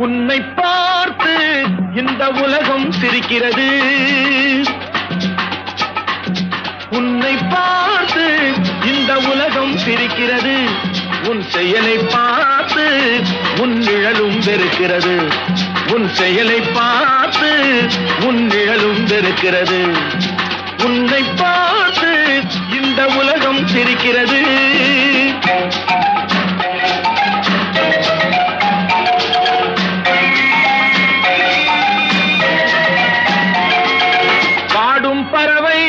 உன்னை பார்த்து இந்த உலகம் சிரிக்கிறது. உன்னை பார்த்து இந்த உலகம் சிரிக்கிறது. உன் செயலை பார்த்து உன் நிழலும் வெறுக்கிறது. உன் செயலை பார்த்து உன் நிழலும் வெறுக்கிறது. உன்னை பார்த்து இந்த உலகம் சிரிக்கிறது. பறவை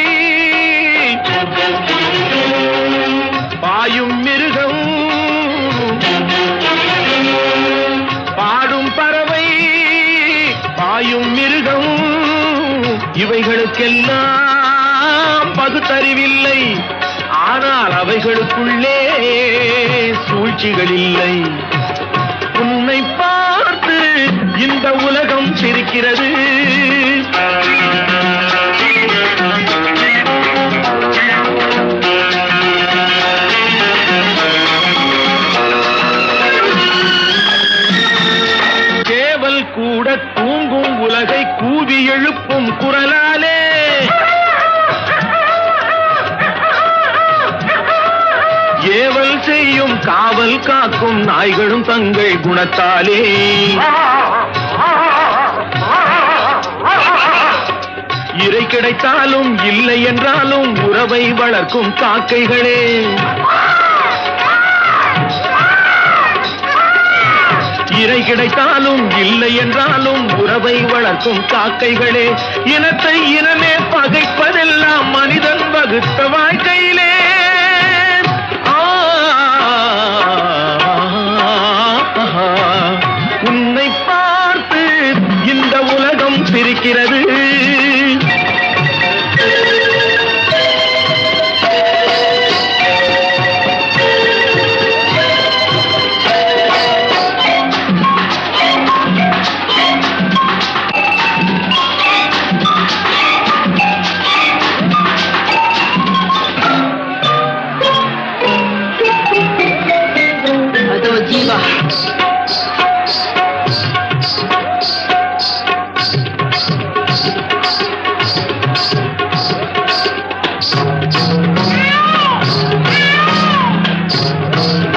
பாயும் மிருகம், பாடும் பறவை பாயும் மிருகம், இவைகளுக்கெல்லாம் பகுத்தறிவில்லை. ஆனால் அவைகளுக்குள்ளே சூழ்ச்சிகள் இல்லை. உன்னை பார்த்து இந்த உலகம் சிரிக்கிறது. கூட தூங்கும் உலகை கூவி எழுப்பும் குரலாலே, ஏவல் செய்யும் காவல் காக்கும் நாய்களும் தங்கள் குணத்தாலே, இறை கிடைத்தாலும் இல்லை என்றாலும் உறவை வளர்க்கும் காக்கைகளே, இறை கிடைத்தாலும் இல்லை என்றாலும் உறவை வளர்க்கும் காக்கைகளே, இனத்தை இனமே பகைப்பதெல்லாம் மனிதன் வகுத்த வாழ்க்கையிலே. உன்னை பார்த்து இந்த உலகம் சிரிக்கிறது.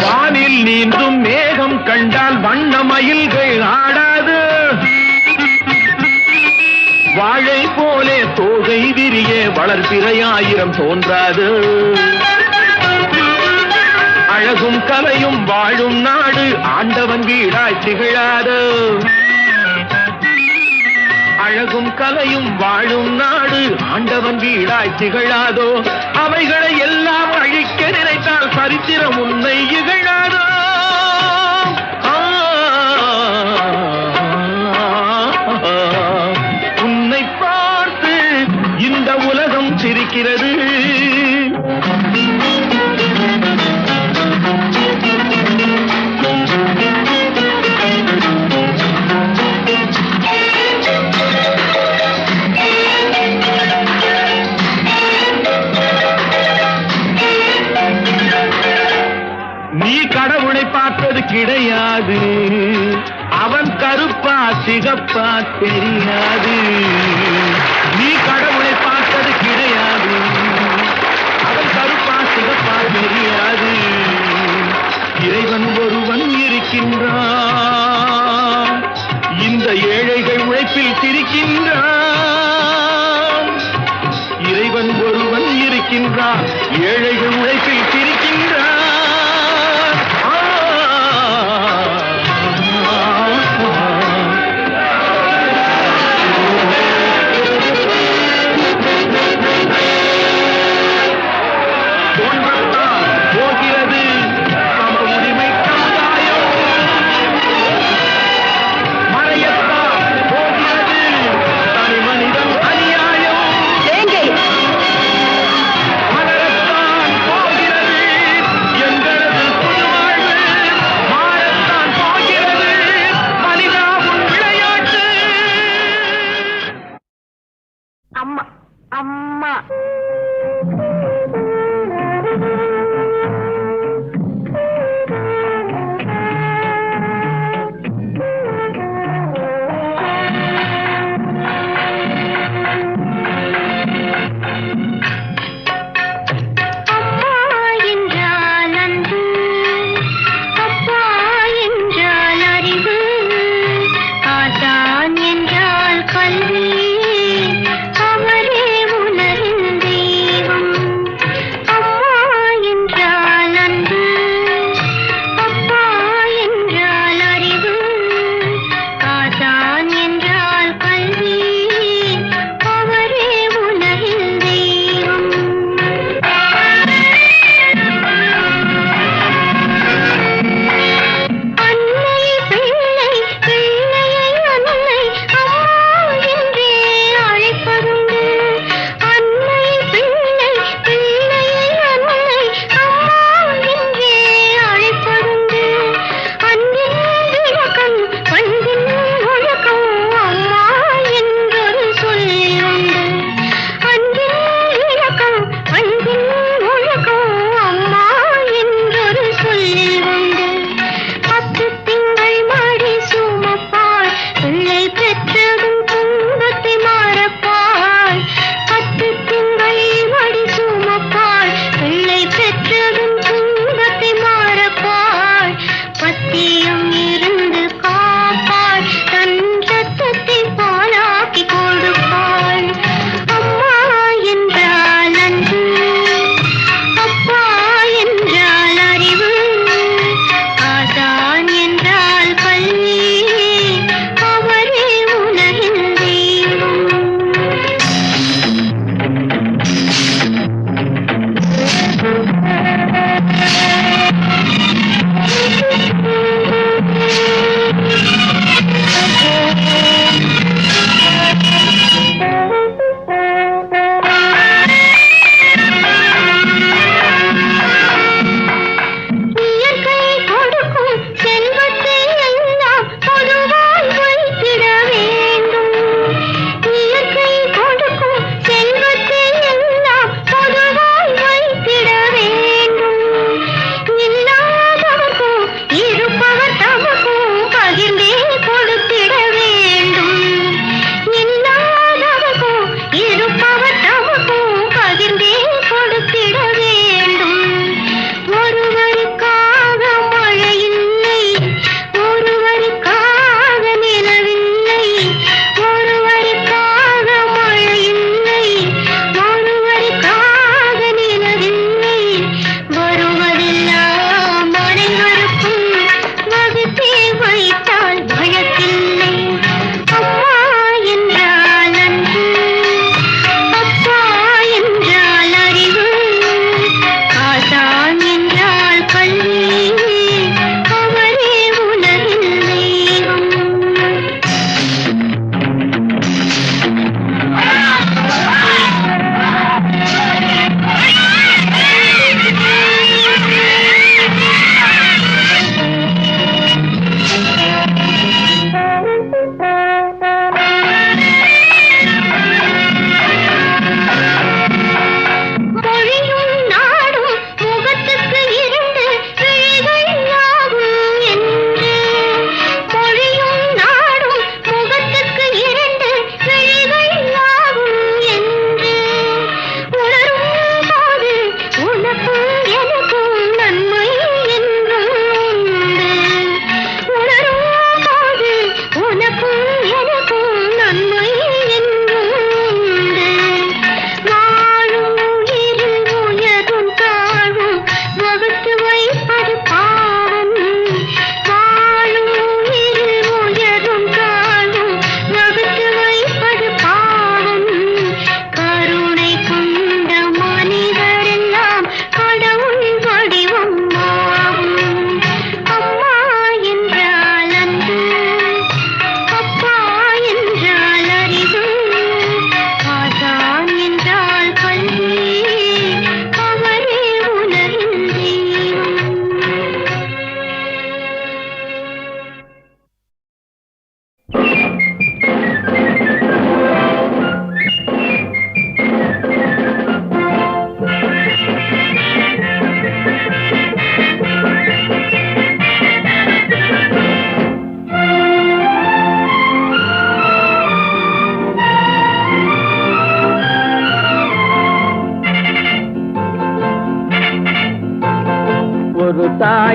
வானில் நீந்தும் மேகம் கண்டால் வண்ண மயில்கள் ஆடாது. வாழை போலே தோகை விரிய வளர்பிறையாயிரம் தோன்றாது. அழகும் கலையும் வாழும் நாடு ஆண்டவன் வீடாய் திகழாது. அழகும் கலையும் வாழும் நாடு ஆண்டவன் வீடாய் திகழாதோ. அவைகளை எல்லாம் அழிக்க நினைத்தால் சரித்திரம் உன்னை இகழாதோ. உன்னை பார்த்து இந்த உலகம் சிரிக்கிறது. நீ கடவுளை பார்த்தது கிடையாது. அவன் கருப்பா சிகப்பா தெரியாது. நீ கடவுளை பார்த்தது கிடையாது. அவன் கருப்பா சிகப்பா தெரியாது. இறைவன் ஒருவன் இருக்கின்றான். இந்த ஏழைகள் உழைப்பில் சிரிக்கின்றான். இறைவன் ஒருவன் இருக்கின்றான். ஏழைகள் உழைப்பில் சிரிக்கின்றான்.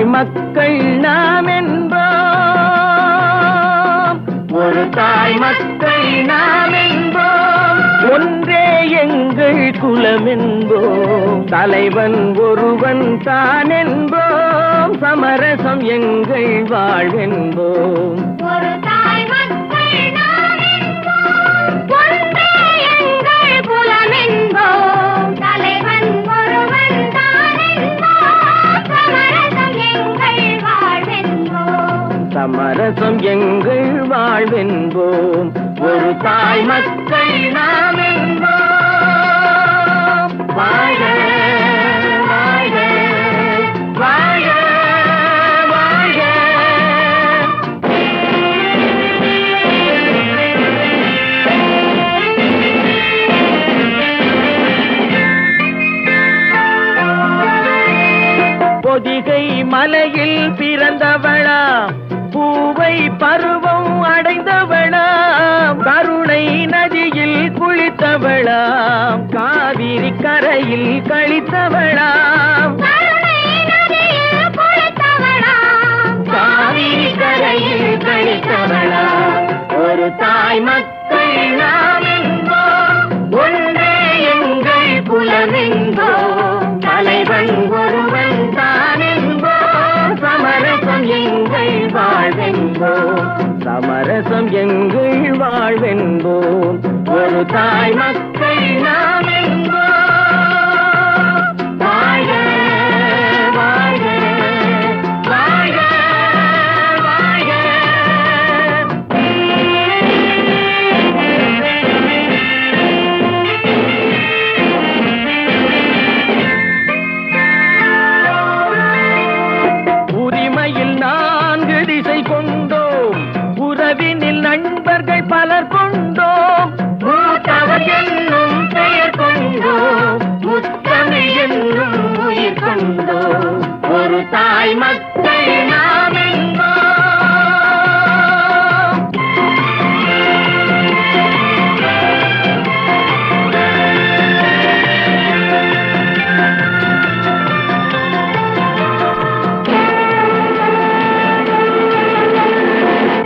தாய் மக்கள் நாம் என்போம், ஒரு தாய் மக்கள் நாம் என்போம், ஒன்றே எங்கள் குலம் என்போம், தலைவன் ஒருவன் தான் என்போம், சமரசம் எங்கள் வாழ்வென்போம். ஒரு தாய் மக்கள் நாம் என்போம், ஒன்றே எங்கள் குலம் என்போம், தலைவன் ஒருவன் தான் என்போம், சமரசம் எங்கள் வாழ்வென்போம். சமரசம் எங்கள் வாழ்வென்போம், ஒரு தாய் மக்கள் நாம் என்போம். வாழ வாழ வாழ வாழ. பொதிகை மலையில் பிறந்தவளா, பூவை பருவம் அடைந்தவளாம், கருணை நதியில் குளித்தவளாம், காவிரி கரையில் கழித்தவளாம், காவிரி கரையில் கழித்தவளாம். ஒரு தாய் மக்கள் நாம் என்போம், ஒன்றே எங்கள் குலம் என்போம், தலைவன் ஒருவன் தான் என்போம், சமரசம் எங்கள் வாழ்வென்போம், சமரசம் எங்கள் வாழ்வென்போம், ஒரு தாய் மக்கள் நாம் என்போம். வாழ வாழ வாழ வாழ. உரிமையில் 4 திசை கொண்டோம், உறவினில் நண்பர்கள் பலர் கொண்டோம், மூத்தவர் என்னும் பெயர் கொண்டோம், முத்தமிழ் என்னும் உயிர் கொண்டோம், ஒரு தாய் மக்கள் நாம் என்போம்.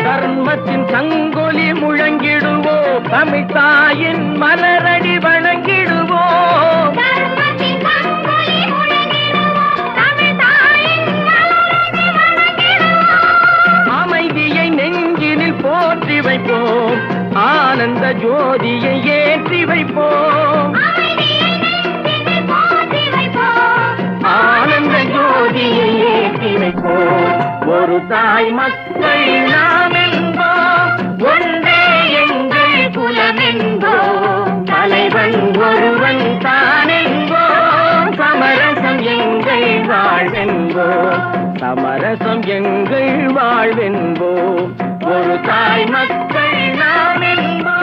தர்மத்தின் சங்கொலி முழங்கிடுவோம், தமிழ் தாயின் மலரடி வணங்கிடுவோம், தர்மத்தின் சங்கொலி முழங்கிடுவோம், தமிழ் தாயின் மலரடி வணங்கிடுவோம். அமைதியை நெஞ்சினில் போற்றி வைப்போம், ஆனந்த ஜோதியை ஏற்றி வைப்போம், அமைதியை நெஞ்சினில் போற்றி வைப்போம், ஆனந்த ஜோதியை ஏற்றி வைப்போம், ஒரு தாய் மக்கள் நாம் என்போம், ஒன்றே எங்கள் குலம் என்போம், தலைவன் ஒருவன் தான் என்போம், சமரசம் எங்கள் வாழ்வென்போம், சமரசம் எங்கள் வாழ்வென்போம், ஒரு தாய் மக்கள் நாம் என்போம்.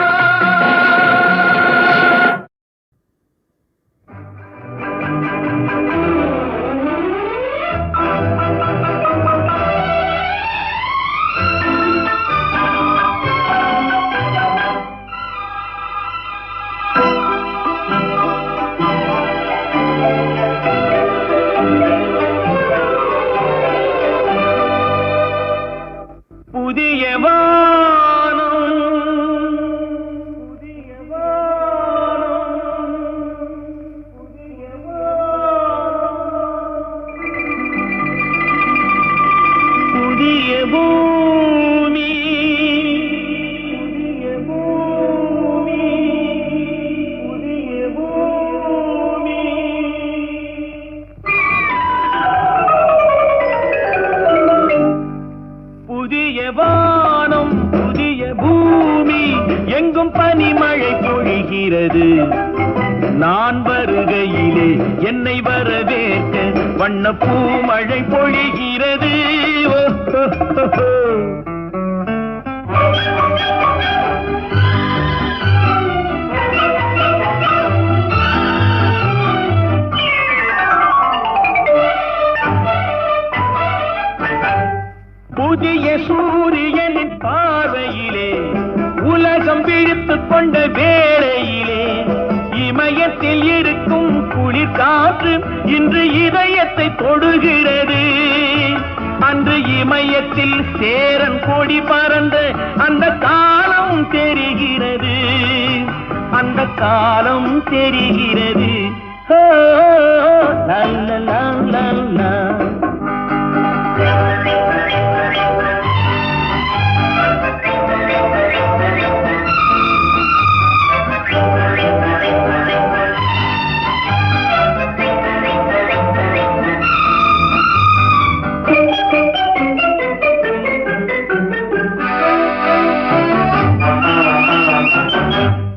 புதிய வானம், புதிய வானம், புதிய வானம், புதிய பூமி, புதிய பூமி, புதிய பூமி. புதிய வானம், புதிய பூமி, எங்கும் பனிமழை பொழிகிறது, நான் வருகையிலே என்னை வரவேற்க வண்ணப்பூ மழை பொழிகிறது. ஓ, ஓ, ஓ, ஓ. புதிய சூரியனின் பார்வையிலே உலகம் விழித்துக் கொண்ட வேளையிலே இமயத்தில் இருக்கும் குளிர் காற்று இன்று இதயத்தை தொடுகிறது. அன்று இமயத்தில் சேரன் கொடி பறந்த அந்த காலம் தெரிகிறது, அந்த காலம் தெரிகிறது. ஓ, லா, லா, லா, லா, லா.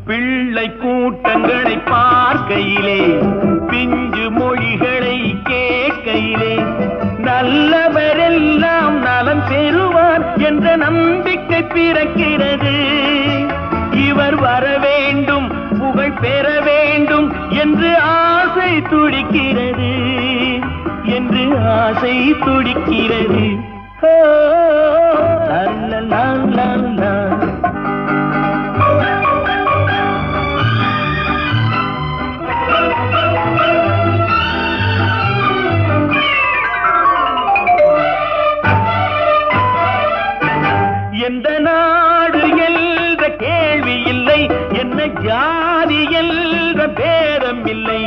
பிள்ளை கூட்டங்களை பார்க்கையிலே, பிஞ்சு மொழிகளை கேட்கையிலே, நல்லவரெல்லாம் நலம் பெறுவார் என்ற நம்பிக்கை பிறக்கிறது. இவர் வர வேண்டும், புகழ் பெற வேண்டும் என்று ஆசை துடிக்கிறது, என்று ஆசை துடிக்கிறது. ஓ, லா, லா, லா, லா. எந்த நாடு என்ற கேள்வி இல்லை, என்ன ஜாதி என்ற பேதம் இல்லை.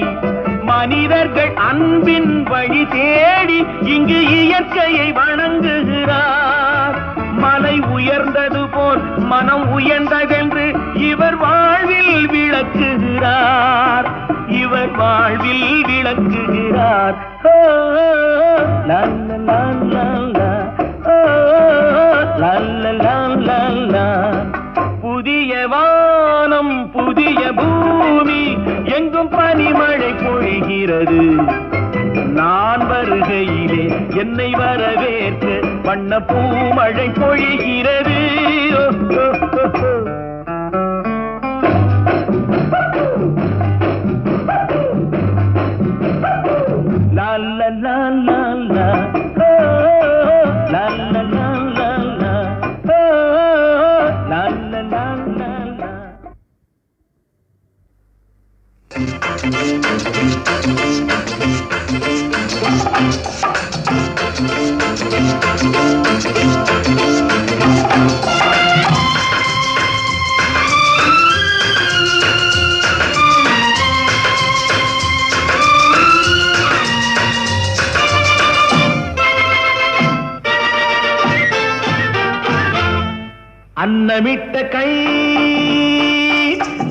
மனிதர்கள் அன்பின் வழி தேடி இங்கு இயற்கையை வணங்குகிறார். மலை உயர்ந்தது போல் மனம் உயர்ந்ததென்று இவர் வாழ்வில் விளக்குகிறார், இவர் வாழ்வில் விளக்குகிறார். ஓ, லா, லா, லா, லா. ஓ, லா, லா, லா, லா. புதிய வானம் புதிய பூமி, எங்கும் பனிமழை பொழிகிறது. நான் வருகையிலே என்னை வரவேற்க வண்ண பூமழை பொழிகிறது. ஓ, ஓ, ஓ, ஓ. லா, லா, லா, லா, லா. ஓ, லா, லா, லா, லா, லா. ஓ, லா, லா, லா, லா, லா. அன்னமிட்ட கை,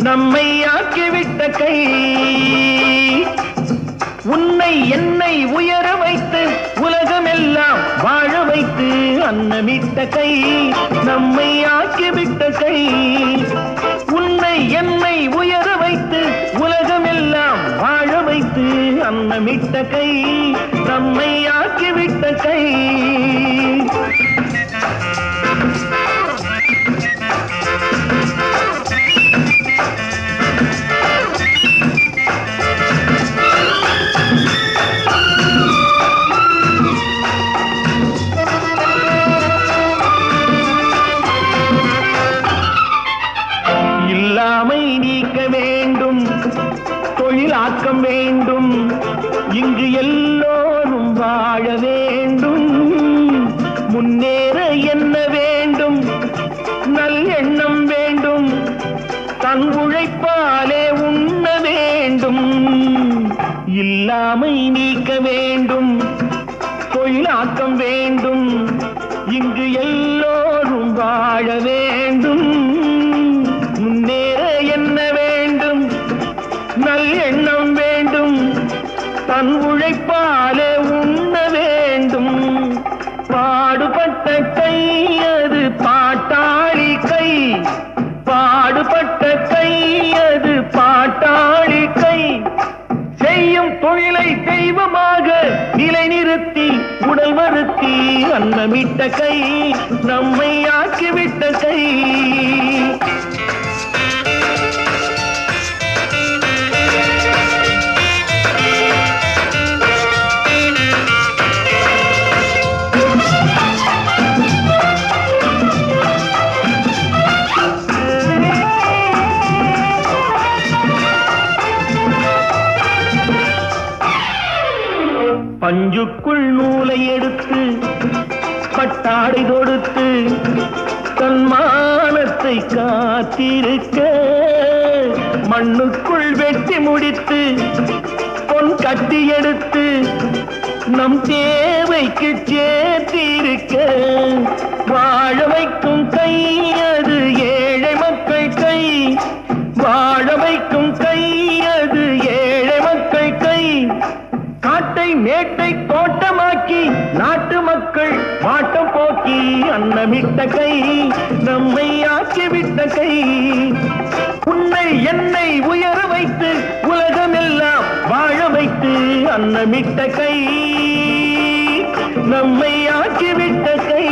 நம்மை ஆக்கிவிட்ட கை, உன்னை என்னை உயர வைத்து உலகமெல்லாம் வாழ வைத்து. அன்னமிட்ட கை, நம்மை ஆக்கிவிட்ட கை, உன்னை என்னை உயர வைத்து உலகமெல்லாம் வாழ வைத்து. அன்னமிட்ட கை, நம்மை ஆக்கிவிட்ட கை. இல்லாமை நீக்க வேண்டும், தொழிலாக்கம் வேண்டும், இங்கு எல்லோரும் வாழ வேண்டும். முன்னேற என்ன வேண்டும், நல் எண்ணம் வேண்டும், தன் உழைப்பாலே உண்ண வேண்டும். இல்லாமை நீக்க வேண்டும், தொழிலாக்கம் வேண்டும், இங்கு எல்லோரும் வாழ வேண்டும். முன்னேற என்ன வேண்டும், நல் எண்ணம் வேண்டும், தன் உழைப்பாலே உண்ண வேண்டும். பாடுபட்ட கை அது பாட்டாளி கை, பாடுபட்ட கை அது பாட்டாளி கை. செய்யும் தொழிலை தெய்வமாக நிலைநிறுத்தி உடல் வருத்தி. அன்னமிட்ட கை, நம்மை ஆக்கிவிட்ட கை. பஞ்சுக்குள் நூலை எடுத்து பட்டாடை தொடுத்து தன்மானத்தை காத்திருக்க மண்ணுக்குள் வெட்டி முடித்து பொன் கட்டி எடுத்து நம் தேவைக்கு சேர்த்திருக்க வாழ வைக்கும் கை அது ஏழை மக்கள் கை வாழ வைக்கும் கை அது ஏழை மக்கள் கை காட்டை மேட்டை தோட்டமாக்கி நாட்டு மக்கள் வாட்டம் போக்கி அன்னமிட்ட கை நம்மை ஆக்கிவிட்ட கை உன்னை என்னை உயர வைத்து உலகமெல்லாம் வாழ வைத்து அன்னமிட்ட கை நம்மை ஆக்கிவிட்ட கை